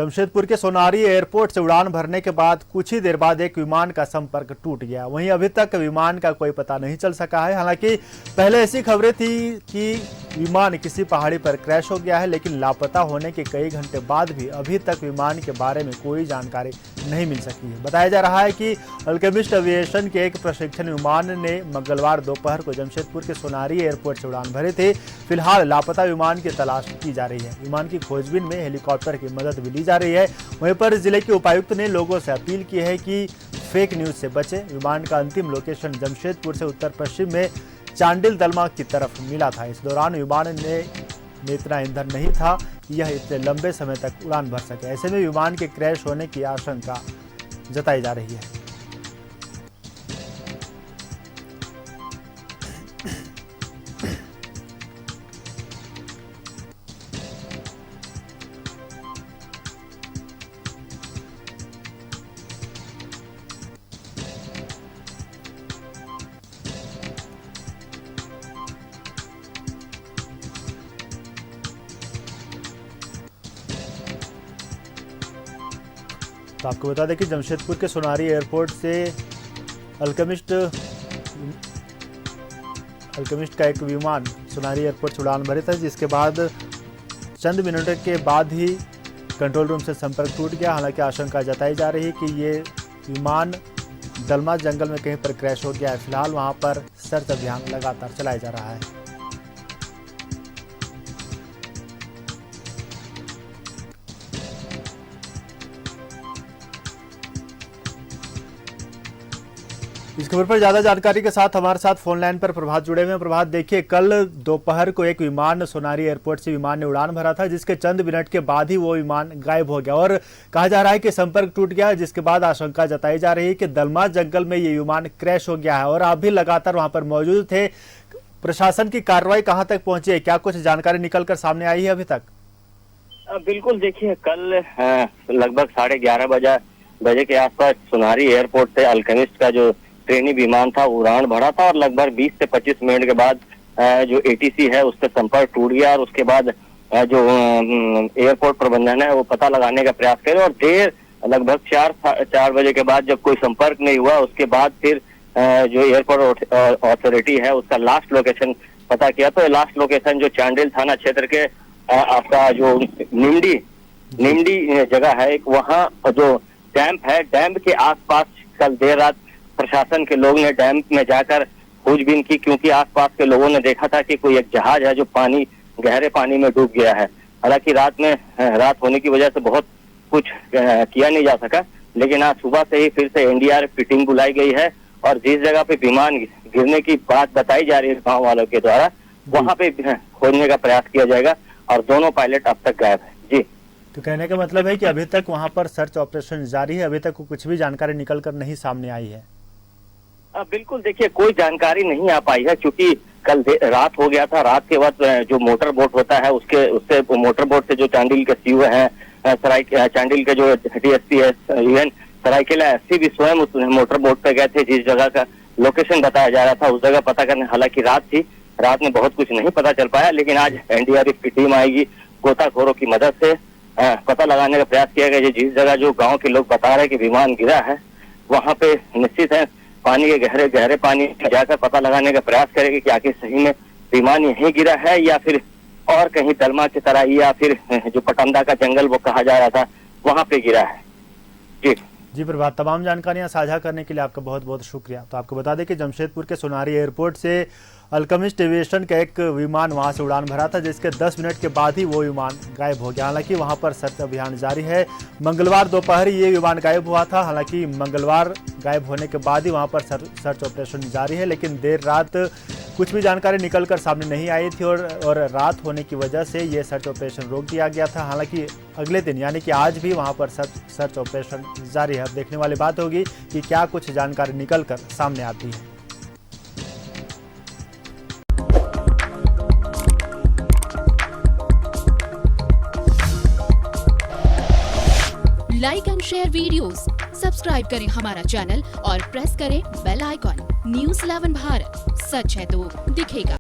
जमशेदपुर के सोनारी एयरपोर्ट से उड़ान भरने के बाद कुछ ही देर बाद एक विमान का संपर्क टूट गया। वहीं अभी तक विमान का कोई पता नहीं चल सका है। हालांकि पहले ऐसी खबरें थी कि विमान किसी पहाड़ी पर क्रैश हो गया है, लेकिन लापता होने के कई घंटे बाद भी अभी तक विमान के बारे में कोई जानकारी नहीं मिल सकी है। बताया जा रहा है कि अल्केमिस्ट एविएशन के एक प्रशिक्षण विमान ने मंगलवार दोपहर को जमशेदपुर के सोनारी एयरपोर्ट से उड़ान भरे थे। फिलहाल लापता विमान की तलाश की जा रही है। विमान की खोजबीन में हेलीकॉप्टर की मदद भी ली जा रही है। वहीं पर जिले के उपायुक्त ने लोगों से अपील की है कि फेक न्यूज से बचें। विमान का अंतिम लोकेशन जमशेदपुर से उत्तर पश्चिम में चांडिल दलमा की तरफ मिला था। इस दौरान विमान में इतना ईंधन नहीं था कि यह इतने लंबे समय तक उड़ान भर सके। ऐसे में विमान के क्रैश होने की आशंका जताई जा रही है। तो आपको बता दें कि जमशेदपुर के सोनारी एयरपोर्ट से अल्केमिस्ट का एक विमान सोनारी एयरपोर्ट से उड़ान भरे था, जिसके बाद चंद मिनटों के बाद ही कंट्रोल रूम से संपर्क टूट गया। हालांकि आशंका जताई जा रही है कि ये विमान दलमा जंगल में कहीं पर क्रैश हो गया है। फिलहाल वहां पर सर्च अभियान लगातार चलाया जा रहा है। इस खबर पर ज्यादा जानकारी के साथ हमारे साथ फोन लाइन पर प्रभात जुड़े हुए हैं। प्रभात, देखिए, कल दोपहर को एक विमान सोनारी एयरपोर्ट से विमान ने उड़ान भरा था, जिसके चंद मिनट के बाद ही वो विमान गायब हो गया और कहा जा रहा है कि संपर्क टूट गया, जिसके बाद आशंका जताई जा रही है कि दलमा जंगल में ये विमान क्रैश हो गया है और आप भी लगातार वहां पर मौजूद थे। प्रशासन की कार्रवाई कहां तक पहुंची है? क्या कुछ जानकारी निकल कर सामने आई है अभी तक? बिल्कुल, देखिए, कल लगभग 11:30 बजे के आसपास सोनारी एयरपोर्ट से अल्केमिस्ट का जो ट्रेनी विमान था उड़ान भरा था और लगभग 20 से 25 मिनट के बाद जो एटीसी है उससे संपर्क टूट गया और उसके बाद जो एयरपोर्ट प्रबंधन है वो पता लगाने का प्रयास करे और देर लगभग 4 बजे के बाद जब कोई संपर्क नहीं हुआ उसके बाद फिर जो एयरपोर्ट अथॉरिटी है उसका लास्ट लोकेशन पता किया। तो लास्ट लोकेशन जो चांडिल थाना क्षेत्र के आपका जो निमडी जगह है, एक वहाँ जो डैम है, डैम के आसपास कल देर रात प्रशासन के लोग ने डैम में जाकर खोजबीन की, क्योंकि आसपास के लोगों ने देखा था कि कोई एक जहाज है जो गहरे पानी में डूब गया है। हालांकि रात होने की वजह से बहुत कुछ किया नहीं जा सका, लेकिन आज सुबह से ही फिर से एनडीआरएफ की टीम बुलाई गई है और जिस जगह पे विमान गिरने की बात बताई जा रही है गाँव वालों के द्वारा, वहाँ पे खोजने का प्रयास किया जाएगा और दोनों पायलट अब तक गायब है। जी, तो कहने का मतलब है कि अभी तक वहां पर सर्च ऑपरेशन जारी है, अभी तक कुछ भी जानकारी निकल कर नहीं सामने आई है? बिल्कुल, देखिए, कोई जानकारी नहीं आ पाई है क्योंकि कल रात हो गया था। रात के वक्त जो मोटर बोट होता है उससे मोटर बोट से जो चांडिल के सीओ हैं, चांडिल के जो डीएसपी है, इवन सरायकेला एसपी भी स्वयं उस मोटर बोट पे गए थे जिस जगह का लोकेशन बताया जा रहा था उस जगह पता करने। हालांकि रात थी, रात में बहुत कुछ नहीं पता चल पाया, लेकिन आज एनडीआरएफ की टीम आएगी, गोताखोरों की मदद से पता लगाने का प्रयास किया गया। जिस जगह जो गाँव के लोग बता रहे हैं कि विमान गिरा है, वहाँ पे निश्चित है पानी के गहरे पानी में जाकर पता लगाने का प्रयास करेंगे कि आखिर सही में विमान यहीं गिरा है या फिर और कहीं दलमा की तरह या फिर जो पटंदा का जंगल वो कहा जा रहा था वहां पे गिरा है। जी प्रभात, तमाम जानकारियां साझा करने के लिए आपका बहुत बहुत शुक्रिया। तो आपको बता दें कि जमशेदपुर के सोनारी एयरपोर्ट से अल्केमिस्ट एविएशन का एक विमान वहां से उड़ान भरा था, जिसके 10 मिनट के बाद ही वो विमान गायब हो गया। हालांकि वहां पर सर्च अभियान जारी है। मंगलवार दोपहर ही ये विमान गायब हुआ था। हालांकि मंगलवार गायब होने के बाद ही वहां पर सर्च ऑपरेशन जारी है, लेकिन देर रात कुछ भी जानकारी निकल कर सामने नहीं आई थी और रात होने की वजह से ये सर्च ऑपरेशन रोक दिया गया था। हालांकि अगले दिन यानी कि आज भी वहां पर सर्च ऑपरेशन जारी है। अब देखने वाली बात होगी कि क्या कुछ जानकारी निकल कर सामने आती है। Like and share videos, subscribe करें हमारा चैनल और प्रेस करें बेल आइकॉन। न्यूज़ 11 भारत, सच है तो दिखेगा।